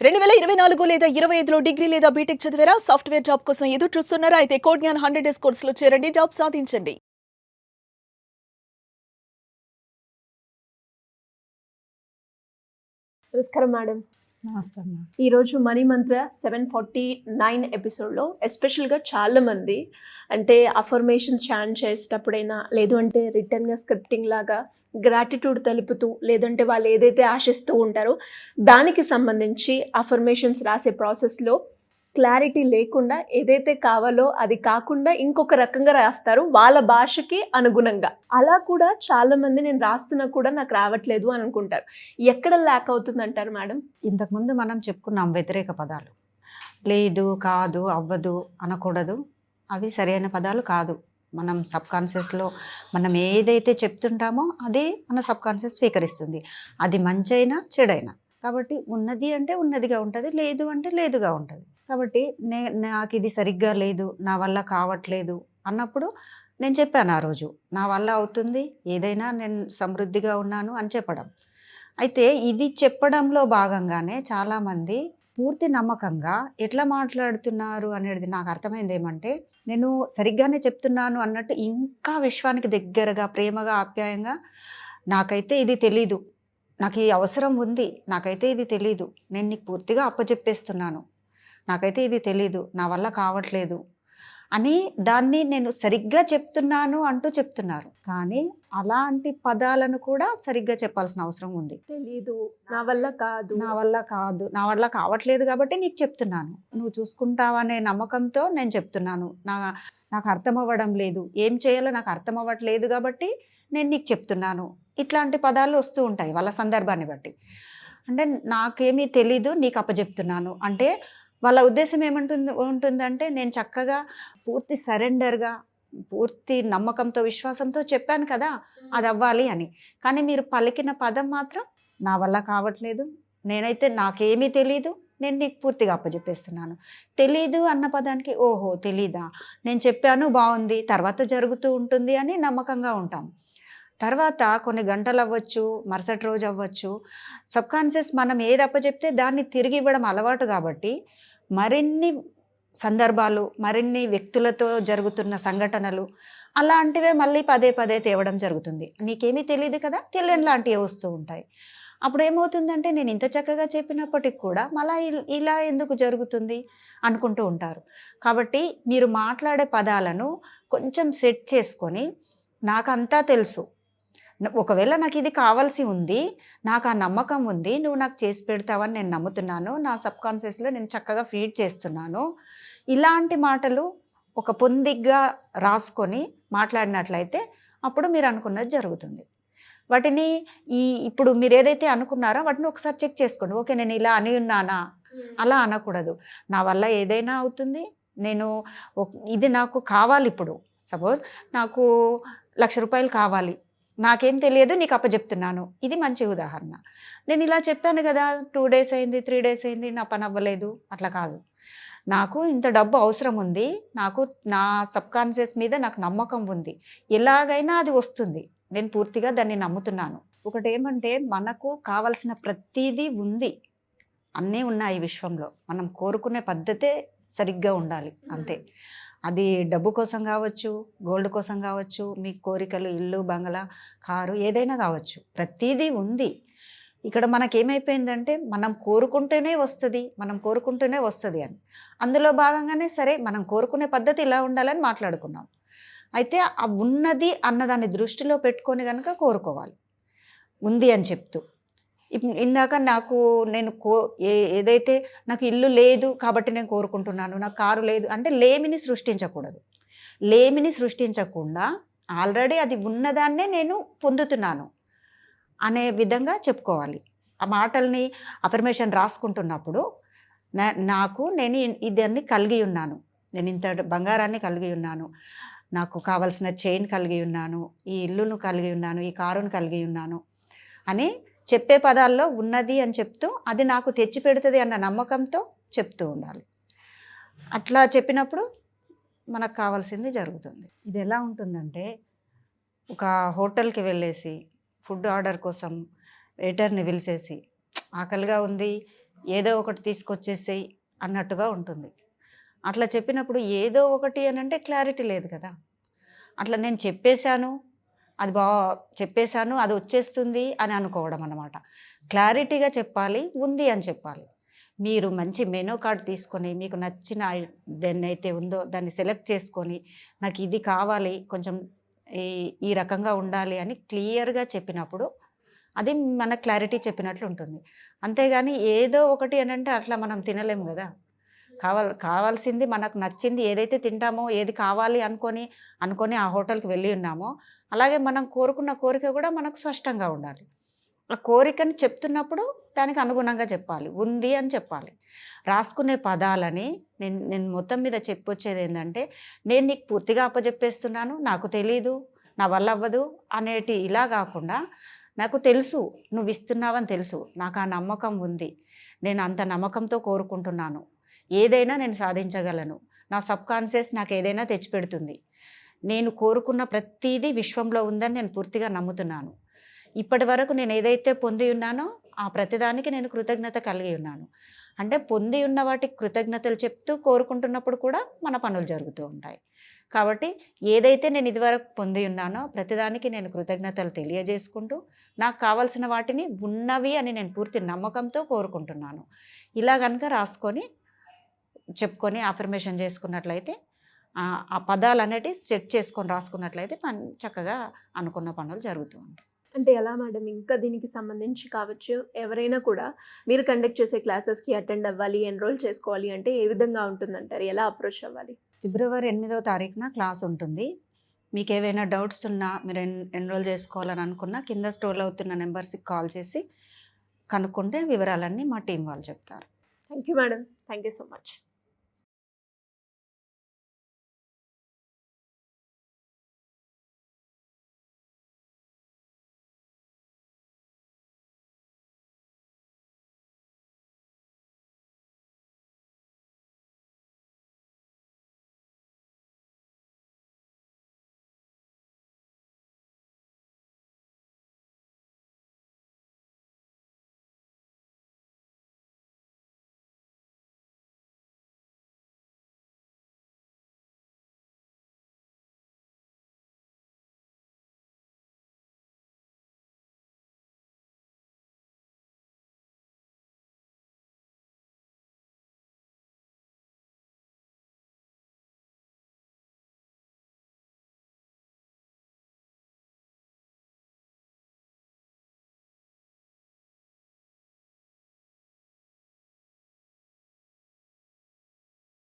2024 లేదా 25లో డిగ్రీ లేదా బీటెక్ చదివారా? సాఫ్ట్‌వేర్ జాబ్ కోసం ఎదురు చూస్తున్నారా? అయితే కోడ్‌జ్ఞాన్ 100 డేస్ కోర్సులో చేరండి. జాబ్ సాధించండి. నమస్కారం మేడం. నమస్తే అమ్మా. ఈరోజు మనీ మంత్ర 749 ఎపిసోడ్లో ఎస్పెషల్గా చాలామంది అంటే అఫర్మేషన్ చాంట్ చేసేటప్పుడైనా లేదు అంటే రిటర్న్గా స్క్రిప్టింగ్ లాగా గ్రాటిట్యూడ్ తెలుపుతూ లేదంటే వాళ్ళు ఏదైతే ఆశిస్తూ ఉంటారో దానికి సంబంధించి అఫర్మేషన్స్ రాసే ప్రాసెస్లో క్లారిటీ లేకుండా ఏదైతే కావాలో అది కాకుండా ఇంకొక రకంగా రాస్తారు వాళ్ళ భాషకి అనుగుణంగా. అలా కూడా చాలామంది నేను రాస్తున్నా కూడా నాకు రావట్లేదు అని అనుకుంటారు. ఎక్కడ ల్యాక్ అవుతుంది అంటారు మేడం? ఇంతకుముందు మనం చెప్పుకున్నాం వ్యతిరేక పదాలు. లేదు, కాదు, అవ్వదు, అనకూడదు. అవి సరైన పదాలు కాదు. మనం సబ్కాన్షియస్లో మనం ఏదైతే చెప్తుంటామో అదే మన సబ్కాన్షియస్ స్వీకరిస్తుంది. అది మంచైనా చెడైనా. కాబట్టి ఉన్నది అంటే ఉన్నదిగా ఉంటుంది, లేదు అంటే లేదుగా ఉంటుంది. కాబట్టి నాకు ఇది సరిగ్గా లేదు, నా వల్ల కావట్లేదు అన్నప్పుడు నేను చెప్పాను ఆ రోజు, నా వల్ల అవుతుంది, ఏదైనా నేను సమృద్ధిగా ఉన్నాను అని చెప్పడం. అయితే ఇది చెప్పడంలో భాగంగానే చాలామంది పూర్తి నమ్మకంగా ఎట్లా మాట్లాడుతున్నారు అనేది నాకు అర్థమైంది ఏమంటే, నేను సరిగ్గానే చెప్తున్నాను అన్నట్టు ఇంకా విశ్వానికి దగ్గరగా ప్రేమగా ఆప్యాయంగా, నాకైతే ఇది తెలీదు, నాకు ఈ అవసరం ఉంది, నాకైతే ఇది తెలీదు, నేను నీకు పూర్తిగా అప్పచెప్పేస్తున్నాను, నాకైతే ఇది తెలీదు, నా వల్ల కావట్లేదు అని దాన్ని నేను సరిగ్గా చెప్తున్నాను అంటూ చెప్తున్నారు. కానీ అలాంటి పదాలను కూడా సరిగ్గా చెప్పాల్సిన అవసరం ఉంది. తెలీదు, నా వల్ల కాదు, నా వల్ల కావట్లేదు కాబట్టి నీకు చెప్తున్నాను, నువ్వు చూసుకుంటావనే నమ్మకంతో నేను చెప్తున్నాను, నాకు అర్థం అవ్వడం లేదు, ఏం చేయాలో నాకు అర్థం అవ్వట్లేదు కాబట్టి నేను నీకు చెప్తున్నాను. ఇట్లాంటి పదాలు వస్తూ ఉంటాయి వాళ్ళ సందర్భాన్ని బట్టి. అంటే నాకేమీ తెలీదు, నీకు అప్పచెప్తున్నాను అంటే వాళ్ళ ఉద్దేశం ఉంటుందంటే నేను చక్కగా పూర్తి సరెండర్గా పూర్తి నమ్మకంతో విశ్వాసంతో చెప్పాను కదా అది అవ్వాలి అని. కానీ మీరు పలికిన పదం మాత్రం నా వల్ల కావట్లేదు, నేనైతే నాకేమీ తెలీదు, నేను నీకు పూర్తిగా అప్పచెప్పేస్తున్నాను. తెలీదు అన్న పదానికి ఓహో తెలీదా, నేను చెప్పాను బాగుంది, తర్వాత జరుగుతూ ఉంటుంది అని నమ్మకంగా ఉంటాం. తర్వాత కొన్ని గంటలు అవ్వచ్చు, మరుసటి రోజు అవ్వచ్చు, సబ్కాన్షియస్ మనం ఏది అప్పచెప్తే దాన్ని తిరిగి ఇవ్వడం అలవాటు కాబట్టి మరిన్ని సందర్భాలు, మరిన్ని వ్యక్తులతో జరుగుతున్న సంఘటనలు అలాంటివే మళ్ళీ పదే పదే తేవడం జరుగుతుంది. నీకేమీ తెలియదు కదా, తెలియని లాంటివి వస్తూ ఉంటాయి. అప్పుడు ఏమవుతుందంటే నేను ఇంత చక్కగా చెప్పినప్పటికి కూడా మళ్ళీ ఇలా ఎందుకు జరుగుతుంది అనుకుంటూ ఉంటారు. కాబట్టి మీరు మాట్లాడే పదాలను కొంచెం సెట్ చేసుకొని, నాకంతా తెలుసు, ఒకవేళ నాకు ఇది కావాల్సి ఉంది, నాకు ఆ నమ్మకం ఉంది, నువ్వు నాకు చేసి పెడతావని నేను నమ్ముతున్నాను, నా సబ్కాన్షియస్లో నేను చక్కగా ఫీడ్ చేస్తున్నాను, ఇలాంటి మాటలు ఒక పొందిగ్గా రాసుకొని మాట్లాడినట్లయితే అప్పుడు మీరు అనుకున్నది జరుగుతుంది. వాటిని ఇప్పుడు మీరు ఏదైతే అనుకున్నారో వాటిని ఒకసారి చెక్ చేసుకోండి. ఓకే, నేను ఇలా అని ఉన్నానా, అలా అనకూడదు. నా వల్ల ఏదైనా అవుతుంది, ఇది నాకు కావాలి. ఇప్పుడు సపోజ్ నాకు ₹1,00,000 కావాలి, నాకేం తెలియదు, నీకు అప్పచెప్తున్నాను, ఇది మంచి ఉదాహరణ. నేను ఇలా చెప్పాను కదా, 2 డేస్ అయింది, 3 డేస్ అయింది, నా పని అవ్వలేదు, అట్లా కాదు. నాకు ఇంత డబ్బు అవసరం ఉంది, నాకు నా సబ్కాన్షియస్ మీద నాకు నమ్మకం ఉంది, ఎలాగైనా అది వస్తుంది, నేను పూర్తిగా దాన్ని నమ్ముతున్నాను. ఒకటేమంటే మనకు కావలసిన ప్రతిదీ ఉంది, అన్నీ ఉన్నాయి విశ్వంలో, మనం కోరుకునే పద్ధతే సరిగ్గా ఉండాలి అంతే. అది డబ్బు కోసం కావచ్చు, గోల్డ్ కోసం కావచ్చు, మీ కోరికలు ఇల్లు, బంగళా, కారు ఏదైనా కావచ్చు, ప్రతిదీ ఉంది. ఇక్కడ మనకేమైపోయిందంటే మనం కోరుకుంటేనే వస్తుంది అని. అందులో భాగంగానే సరే మనం కోరుకునే పద్ధతి ఇలా ఉండాలని మాట్లాడుకున్నాం. అయితే ఆ ఉన్నది అన్నదాన్ని దృష్టిలో పెట్టుకొని కనుక కోరుకోవాలి, ఉంది అని చెప్తూ. ఇందాక ఏదైతే నాకు ఇల్లు లేదు కాబట్టి నేను కోరుకుంటున్నాను, నాకు కారు లేదు అంటే లేమిని సృష్టించకూడదు. లేమిని సృష్టించకుండా ఆల్రెడీ అది ఉన్నదాన్నే నేను పొందుతున్నాను అనే విధంగా చెప్పుకోవాలి. ఆ మాటల్ని అఫర్మేషన్ రాసుకుంటున్నప్పుడు నేను ఇదన్నీ కలిగి ఉన్నాను, నేను ఇంత బంగారాన్ని కలిగి ఉన్నాను, నాకు కావలసిన చైన్ కలిగి ఉన్నాను, ఈ ఇల్లును కలిగి ఉన్నాను, ఈ కారును కలిగి ఉన్నాను అని చెప్పే పదాల్లో ఉన్నది అని చెప్తూ అది నాకు తెచ్చి పెడుతుంది అన్న నమ్మకంతో చెప్తూ ఉండాలి. అట్లా చెప్పినప్పుడు మనకు కావాల్సింది జరుగుతుంది. ఇది ఎలా ఉంటుందంటే, ఒక హోటల్కి వెళ్ళేసి ఫుడ్ ఆర్డర్ కోసం వెయిటర్ని పిలిచేసి, ఆకలిగా ఉంది, ఏదో ఒకటి తీసుకొచ్చేసేయి అన్నట్టుగా ఉంటుంది. అట్లా చెప్పినప్పుడు ఏదో ఒకటి అని అంటే క్లారిటీ లేదు కదా. అట్లా నేను చెప్పేశాను, అది చెప్పేశాను, అది వచ్చేస్తుంది అని అనుకోవడం అన్నమాట. క్లారిటీగా చెప్పాలి, ఉంది అని చెప్పాలి. మీరు మంచి మెనూ కార్డ్ తీసుకొని మీకు నచ్చిన దేన్నైతే ఉందో దాన్ని సెలెక్ట్ చేసుకొని, నాకు ఇది కావాలి, కొంచెం ఈ ఈ రకంగా ఉండాలి అని క్లియర్‌గా చెప్పినప్పుడు అది మన క్లారిటీ చెప్పినట్లు ఉంటుంది. అంతేగాని ఏదో ఒకటి అనంటే అట్లా మనం తినలేము గదా. కావాల్సింది మనకు నచ్చింది ఏదైతే తింటామో, ఏది కావాలి అనుకొని ఆ హోటల్‌కి వెళ్ళి ఉన్నామో, అలాగే మనం కోరుకున్న కోరిక కూడా మనకు స్పష్టంగా ఉండాలి. ఆ కోరికని చెప్తున్నప్పుడు దానికి అనుగుణంగా చెప్పాలి. ఉంది అని చెప్పాలి. రాసుకునే పదాలని నేను మొత్తం మీద చెప్పొచ్చేదేందంటే, నేను నీకు పూర్తిగా అప్పజెప్పేస్తున్నాను, నాకు తెలీదు, నా వల్ల అవ్వదు అనేటి ఇలా గాకుండా, నాకు తెలుసు నువ్విస్తున్నావని తెలుసు. నాకు ఆ నమ్మకం ఉంది. నేను అంత నమ్మకంతో కోరుకుంటున్నాను. ఏదైనా నేను సాధించగలను. నా సబ్‌కాన్షియస్ నాకేదైనా తెచ్చిపెడుతుంది. నేను కోరుకున్న ప్రతీదీ విశ్వంలో ఉందని నేను పూర్తిగా నమ్ముతున్నాను. ఇప్పటివరకు నేను ఏదైతే పొంది ఉన్నానో ఆ ప్రతిదానికి నేను కృతజ్ఞత కలిగి ఉన్నాను. అంటే పొంది ఉన్న వాటికి కృతజ్ఞతలు చెప్తూ కోరుకుంటున్నప్పుడు కూడా మన పనులు జరుగుతూ ఉంటాయి. కాబట్టి ఏదైతే నేను ఇదివరకు పొంది ఉన్నానో ప్రతిదానికి నేను కృతజ్ఞతలు తెలియజేసుకుంటూ, నాకు కావాల్సిన వాటిని ఉన్నవి అని నేను పూర్తి నమ్మకంతో కోరుకుంటున్నాను. ఇలా గనుక రాసుకొని, చెప్పుకొని అఫర్మేషన్ చేసుకున్నట్లయితే ఆ పదాలనేటివి సెట్ చేసుకొని రాసుకున్నట్లయితే చక్కగా అనుకున్న పనులు జరుగుతూ ఉంటాయి. అంటే ఎలా మేడం, ఇంకా దీనికి సంబంధించి కావచ్చు, ఎవరైనా కూడా మీరు కండక్ట్ చేసే క్లాసెస్‌కి అటెండ్ అవ్వాలి, ఎన్రోల్ చేసుకోవాలి అంటే ఏ విధంగా ఉంటుందంటారు? ఎలా అప్రోచ్ అవ్వాలి? ఫిబ్రవరి 8వ తారీఖున క్లాస్ ఉంటుంది. మీకేవైనా డౌట్స్ ఉన్నా, మీరు ఎన్రోల్ చేసుకోవాలని అనుకున్నా కింద స్క్రోల్ అవుతున్న నెంబర్స్‌కి కాల్ చేసి కనుక్కుంటే వివరాలన్నీ మా టీం వాళ్ళు చెప్తారు. Thank you madam. Thank you so much.